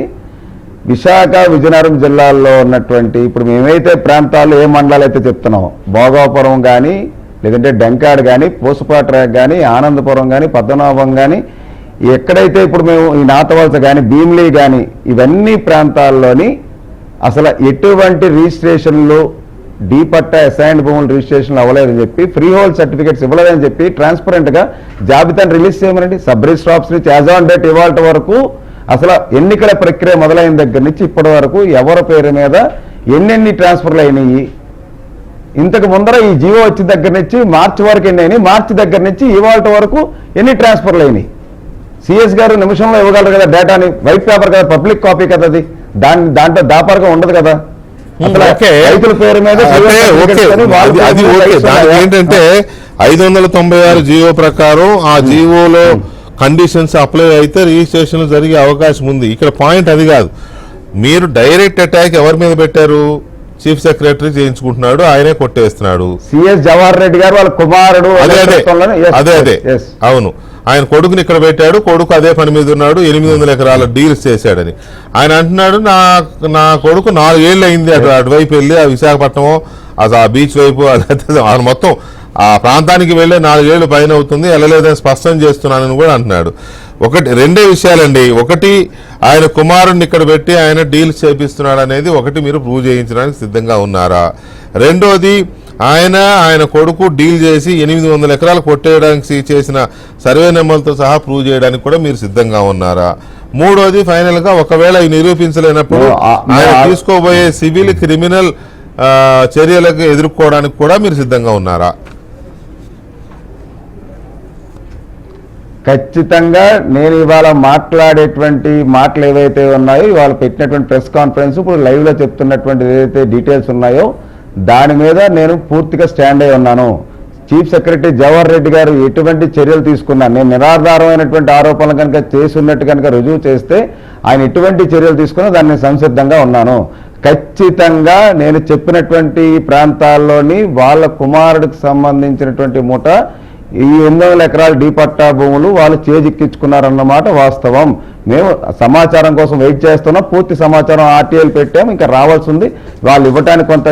విశాఖ విజయనగరం జిల్లాల్లో ఉన్నటువంటి ఇప్పుడు మేమైతే ప్రాంతాలు ఏ మండలాలు అయితే చెప్తున్నాం, భోగాపురం కానీ, లేదంటే డెంకాడ్ కానీ, పూసపాట్రాక్ కానీ, ఆనందపురం కానీ, పద్మనాభం కానీ, ఎక్కడైతే ఇప్పుడు మేము ఈ నాతవలస కానీ, భీమిలీ కానీ, ఇవన్నీ ప్రాంతాల్లోని అసలు ఎటువంటి రిజిస్ట్రేషన్లు డీ పట్టా అసైన్డ్ భూములు రిజిస్ట్రేషన్లు అవ్వలేదని చెప్పి, ఫ్రీ హోల్డ్ సర్టిఫికేట్స్ ఇవ్వలేదని చెప్పి ట్రాన్స్పరెంట్గా జాబితాను రిలీజ్ చేయమనండి. సబ్ రిజిస్టర్ ఆఫీస్ నుంచి యాజ్ ఆన్ డేట్ ఇవాళ వరకు అసలు ఎన్నికల ప్రక్రియ మొదలైన దగ్గర నుంచి ఇప్పటి వరకు ఎవరి పేరు మీద ఎన్నెన్ని ట్రాన్స్ఫర్లు అయినాయి, ఇంతకు ముందర ఈ జీవో వచ్చిన దగ్గర నుంచి మార్చి వరకు ఎన్ని అయినాయి, మార్చి దగ్గర నుంచి ఇవాళ వరకు ఎన్ని ట్రాన్స్ఫర్లు అయినాయి, సిఎస్ గారు నిమిషంలో ఇవ్వగలరు కదా డేటాని. వైట్ పేపర్ కదా, పబ్లిక్ కాపీ కదా, అది దాంట్లో దాపరగా ఉండదు కదా. రైతుల పేరు మీద ఏంటంటే 596 జీవో ప్రకారం ఆ జీవోలో కండిషన్స్ అప్లై అయితే రిజిస్ట్రేషన్ జరిగే అవకాశం ఉంది. ఇక్కడ పాయింట్ అది కాదు. మీరు డైరెక్ట్ అటాక్ ఎవరి మీద పెట్టారు? చీఫ్ సెక్రటరీ చేయించుకుంటున్నాడు, ఆయనే కొట్టేస్తున్నాడు. సిఎస్ జవహర్ రెడ్డి గారు వాళ్ళ కుమారుడు. అదే అవును, ఆయన కొడుకుని ఇక్కడ పెట్టాడు, కొడుకు అదే పని మీద ఉన్నాడు, 800 ఎకరాల డీల్స్ చేశాడని ఆయన అంటున్నాడు. నా కొడుకు 4 ఏళ్ళు అయింది అటువైపు వెళ్ళి, ఆ విశాఖపట్నం అసలు ఆ బీచ్ వైపు మొత్తం ఆ ప్రాంతానికి వెళ్ళే 4 ఏళ్ళు పైన అవుతుంది, వెళ్ళలేదని స్పష్టం చేస్తున్నానని కూడా అంటున్నాడు. రెండే విషయాలండి. ఒకటి, ఆయన కుమారుడిని ఇక్కడ పెట్టి ఆయన డీల్స్ చేపిస్తున్నాడు అనేది ఒకటి, మీరు ప్రూవ్ చేయించడానికి సిద్ధంగా ఉన్నారా? రెండోది, ఆయన కొడుకు డీల్ చేసి 800 ఎకరాలు కొట్టేయడానికి చేసిన సర్వే నెంబర్లతో సహా ప్రూవ్ చేయడానికి కూడా మీరు సిద్ధంగా ఉన్నారా? మూడోది, ఫైనల్ గా ఒకవేళ నిరూపించలేనప్పుడు ఆయన తీసుకోబోయే సివిల్ క్రిమినల్ చర్యలకు ఎదుర్కోవడానికి కూడా మీరు సిద్ధంగా ఉన్నారా? ఖచ్చితంగా నేను ఇవాళ మాట్లాడేటువంటి మాటలు ఏవైతే ఉన్నాయో ఇవాళ పెట్టినటువంటి ప్రెస్ కాన్ఫరెన్స్ ఇప్పుడు లైవ్లో చెప్తున్నటువంటి ఏదైతే డీటెయిల్స్ ఉన్నాయో దాని మీద నేను పూర్తిగా స్టాండ్ అయి ఉన్నాను. చీఫ్ సెక్రటరీ జవహర్ రెడ్డి గారు ఎటువంటి చర్యలు తీసుకున్నారు, నేను నిరాధారమైనటువంటి ఆరోపణలు కనుక చేసి ఉన్నట్టు కనుక రుజువు చేస్తే ఆయన ఎటువంటి చర్యలు తీసుకున్నా దాన్ని సంసిద్ధంగా ఉన్నాను. ఖచ్చితంగా నేను చెప్పినటువంటి ప్రాంతాల్లోని వాళ్ళ కుమారుడికి సంబంధించినటువంటి మూట ఈ 800 ఎకరాల డీ పట్టా భూములు వాళ్ళు చేజిక్కించుకున్నారన్నమాట వాస్తవం. మేము సమాచారం కోసం వెయిట్ చేస్తున్నాం, పూర్తి సమాచారం ఆర్టీఐలు పెట్టాము, ఇంకా రావాల్సి ఉంది. వాళ్ళు ఇవ్వడానికి కొంత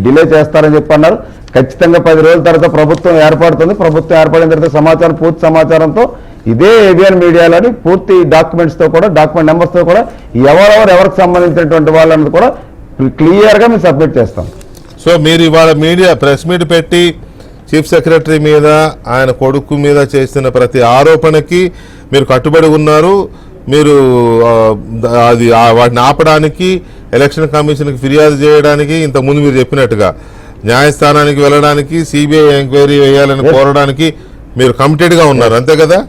డిలే చేస్తారని చెప్పి అన్నారు. ఖచ్చితంగా 10 రోజుల తర్వాత ప్రభుత్వం ఏర్పడుతుంది. ప్రభుత్వం ఏర్పడిన తర్వాత సమాచారం పూర్తి సమాచారంతో ఇదే ఏబిఎన్ మీడియాలోని పూర్తి డాక్యుమెంట్స్తో కూడా డాక్యుమెంట్ నెంబర్స్తో కూడా ఎవరికి సంబంధించినటువంటి వాళ్ళని కూడా క్లియర్గా మేము సబ్మిట్ చేస్తాం. సో మీరు ఇవాళ మీడియా ప్రెస్ మీట్ పెట్టి చీఫ్ సెక్రటరీ మీద ఆయన కొడుకు మీద చేసిన ప్రతి ఆరోపణకి మీరు కట్టుబడి ఉన్నారు. మీరు అది వాటిని ఆపడానికి ఎలక్షన్ కమిషన్కి ఫిర్యాదు చేయడానికి ఇంతకుముందు మీరు చెప్పినట్టుగా న్యాయస్థానానికి వెళ్ళడానికి సిబిఐ ఎంక్వైరీ వేయాలని కోరడానికి మీరు కమిటెడ్గా ఉన్నారు, అంతే కదా?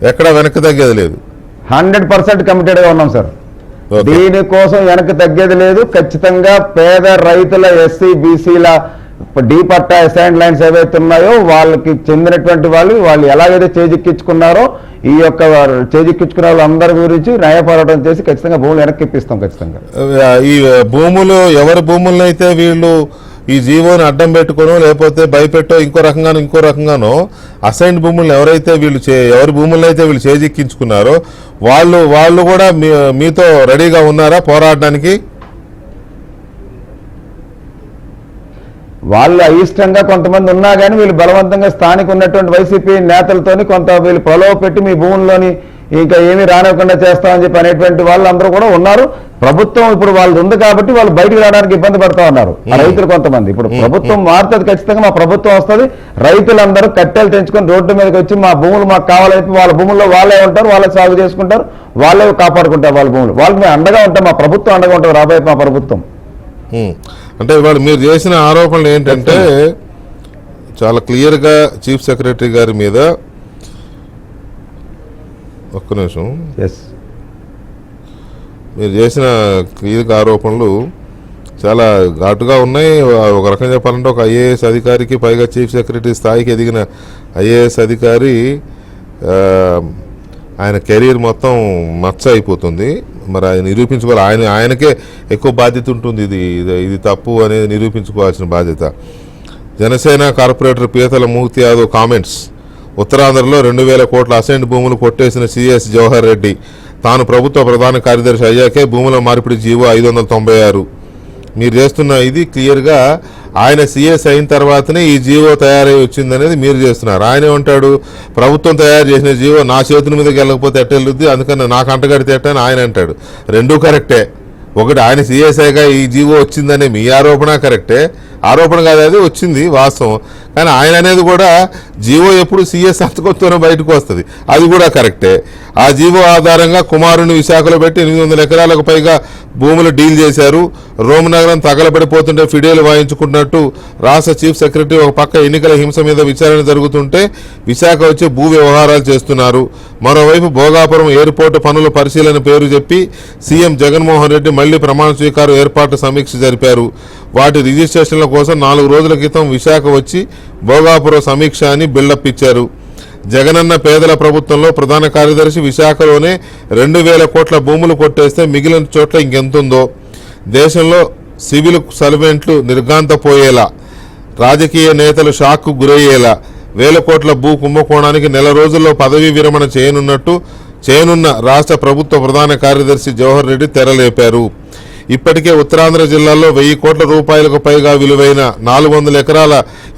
ఎక్కడ వెనక్కి తగ్గేది లేదు. 100% కమిటెడ్గా ఉన్నాం సార్. దీనికోసం వెనక్కి తగ్గేది లేదు. ఖచ్చితంగా పేద రైతుల ఎస్సీ బీసీల డీ పట్టా అసైన్ లైన్స్ ఏవైతే ఉన్నాయో వాళ్ళకి చెందినటువంటి వాళ్ళు ఎలాగైతే చేజిక్కించుకున్నారో ఈ యొక్క చేజిక్కించుకున్న వాళ్ళందరి గురించి న్యాయ పోరాటం చేసి ఖచ్చితంగా భూములు వెనక్కి ఇప్పిస్తాం. ఖచ్చితంగా ఈ భూములు ఎవరి భూములను అయితే వీళ్ళు ఈ జీవోని అడ్డం పెట్టుకోనో లేకపోతే భయపెట్టో ఇంకో రకంగానో అసైన్ భూములను ఎవరి భూములను అయితే వీళ్ళు చేజిక్కించుకున్నారో వాళ్ళు కూడా మీతో రెడీగా ఉన్నారా పోరాడడానికి? వాళ్ళు అయిష్టంగా కొంతమంది ఉన్నా కానీ వీళ్ళు బలవంతంగా స్థానిక ఉన్నటువంటి వైసీపీ నేతలతోని కొంత వీళ్ళు ప్రలోభ పెట్టి మీ భూముల్లోని ఇంకా ఏమీ రానివ్వకుండా చేస్తామని చెప్పి అనేటువంటి వాళ్ళందరూ కూడా ఉన్నారు. ప్రభుత్వం ఇప్పుడు వాళ్ళు ఉంది కాబట్టి వాళ్ళు బయటకు రావడానికి ఇబ్బంది పడతా ఉన్నారు రైతులు కొంతమంది. ఇప్పుడు ప్రభుత్వం మారుతుంది, ఖచ్చితంగా మా ప్రభుత్వం వస్తుంది. రైతులందరూ కట్టెలు తెంచుకొని రోడ్డు మీదకి వచ్చి మా భూములు మాకు కావాలని వాళ్ళ భూముల్లో వాళ్ళే ఉంటారు, వాళ్ళే సాగు చేసుకుంటారు, వాళ్ళే కాపాడుకుంటారు వాళ్ళ భూములు. వాళ్ళకి మేము అండగా ఉంటాం, మా ప్రభుత్వం అండగా ఉంటుంది రాబోయే మా ప్రభుత్వం. అంటే ఇవాళ మీరు చేసిన ఆరోపణలు ఏంటంటే చాలా క్లియర్గా చీఫ్ సెక్రటరీ గారి మీద ఒక్క నిమిషం మీరు చేసిన క్లియర్గా ఆరోపణలు చాలా ఘాటుగా ఉన్నాయి. ఒక రకంగా చెప్పాలంటే ఒక ఐఏఎస్ అధికారికి, పైగా చీఫ్ సెక్రటరీ స్థాయికి ఎదిగిన ఐఏఎస్ అధికారి ఆయన కెరీర్ మొత్తం మచ్చ అయిపోతుంది. మరి ఆయన నిరూపించుకోవాలి, ఆయనకే ఎక్కువ బాధ్యత ఉంటుంది. ఇది తప్పు అనేది నిరూపించుకోవాల్సిన బాధ్యత. జనసేన కార్పొరేటర్ పీతల మూర్తి యాదవ్ కామెంట్స్: ఉత్తరాంధ్రలో 2000 కోట్ల అసైన్డ్ భూములు కొట్టేసిన సిఎస్ జవహర్ రెడ్డి తాను ప్రభుత్వ ప్రధాన కార్యదర్శి అయ్యాకే భూముల మార్పిడి జీవో 596. మీరు చేస్తున్న ఇది క్లియర్గా ఆయన సిఎస్ అయిన తర్వాతనే ఈ జీవో తయారై వచ్చిందనేది మీరు చేస్తున్నారు. ఆయన ఏమంటాడు, ప్రభుత్వం తయారు చేసిన జీవో నా చేతుల మీదకి వెళ్ళకపోతే ఎట్టెళ్ళుద్ది, అందుకని నాకు అంటగడితే ఎట్టని ఆయన అంటాడు. రెండూ కరెక్టే. ఒకటి ఆయన సిఎస్ఐగా ఈ జీవో వచ్చిందనే మీ ఆరోపణ కరెక్టే, ఆరోపణ కాదు, అది వచ్చింది వాస్తవం. కానీ ఆయన అనేది కూడా జీవో ఎప్పుడు సిఎస్ సంతకంతోనే బయటకు వస్తుంది, అది కూడా కరెక్టే. ఆ జీవో ఆధారంగా కుమారుని విశాఖలో పెట్టి 800 ఎకరాలకు పైగా భూములు డీల్ చేశారు. రోమ్ నగరం తగలబడిపోతుంటే ఫిడేలు వాయించుకున్నట్టు రాష్ట్ర చీఫ్ సెక్రటరీ ఒక పక్క ఎన్నికల హింస మీద విచారణ జరుగుతుంటే విశాఖ వచ్చి భూ వ్యవహారాలు చేస్తున్నారు. మరోవైపు భోగాపురం ఎయిర్పోర్టు పనుల పరిశీలన పేరు చెప్పి సీఎం జగన్మోహన్ రెడ్డి మళ్లీ ప్రమాణ స్వీకారం ఏర్పాటు సమీక్ష జరిపారు. వాటి రిజిస్ట్రేషన్ల కోసం 4 రోజుల క్రితం విశాఖ వచ్చి భోగాపురం సమీక్ష అని బిల్డప్ ఇచ్చారు. జగనన్న పేదల ప్రభుత్వంలో ప్రధాన కార్యదర్శి విశాఖలోనే 2000 కోట్ల భూములు కొట్టేస్తే మిగిలిన చోట్ల ఇంకెంతుందో. దేశంలో సివిల్ సర్వెంట్లు నిర్గాంతపోయేలా, రాజకీయ నేతలు షాక్కు గురయ్యేలా 1000 కోట్ల భూ కుంభకోణానికి నెల రోజుల్లో పదవీ విరమణ చేయనున్న రాష్ట్ర ప్రభుత్వ ప్రధాన కార్యదర్శి జవహర్ రెడ్డి తెరలేపారు. ఇప్పటికే ఉత్తరాంధ్ర జిల్లాలో 1000 కోట్ల రూపాయలకు పైగా విలువైన 400 ఎకరాల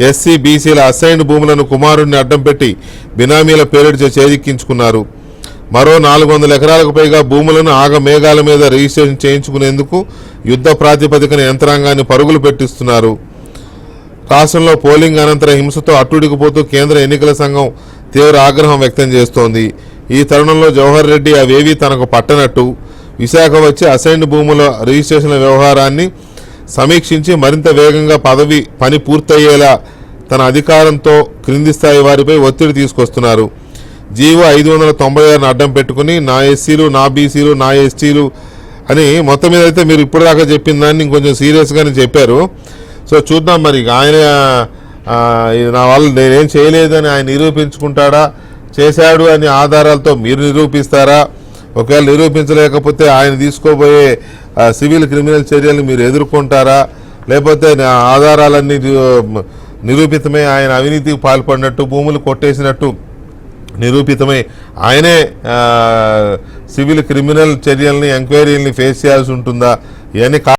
ఎస్సీ బీసీల అసైన్డ్ భూములను కుమారుడిని అడ్డం పెట్టి బినామీల పేరిట చేజిక్కించుకున్నారు. మరో 400 ఎకరాలకు పైగా భూములను ఆగమేఘాల మీద రిజిస్ట్రేషన్ చేయించుకునేందుకు యుద్ధ ప్రాతిపదికన యంత్రాంగాన్ని పరుగులు పెట్టిస్తున్నారు. రాష్ట్రంలో పోలింగ్ అనంతర హింసతో అట్టుడికిపోతూ కేంద్ర ఎన్నికల సంఘం తీవ్ర ఆగ్రహం వ్యక్తం చేస్తోంది. ఈ తరుణంలో జవహర్ రెడ్డి అవేవీ తనకు పట్టనట్టు విశాఖ వచ్చి అసైన్డ్ భూముల రిజిస్ట్రేషన్ల వ్యవహారాన్ని సమీక్షించి మరింత వేగంగా పని పూర్తయ్యేలా తన అధికారంతో క్రింది స్థాయి వారిపై ఒత్తిడి తీసుకొస్తున్నారు. జీవో 596 అడ్డం పెట్టుకుని నా ఎస్సీలు, నా బీసీలు, నా ఎస్టీలు అని మొత్తం మీద అయితే మీరు ఇప్పటిదాకా చెప్పిన దాన్ని ఇంకొంచెం సీరియస్గానే చెప్పారు. సో చూద్దాం మరి ఆయన నా వాళ్ళు నేనేం చేయలేదని ఆయన నిరూపించుకుంటాడా, చేశాడు అని ఆధారాలతో మీరు నిరూపిస్తారా? ఒకవేళ నిరూపించలేకపోతే ఆయన తీసుకోబోయే సివిల్ క్రిమినల్ చర్యలు మీరు ఎదుర్కొంటారా? లేకపోతే ఆధారాలన్నీ నిరూపితమై ఆయన అవినీతికి పాల్పడినట్టు, భూములు కొట్టేసినట్టు నిరూపితమై ఆయనే సివిల్ క్రిమినల్ చర్యల్ని, ఎంక్వైరీలని ఫేస్ చేయాల్సి ఉంటుందా? ఇవన్నీ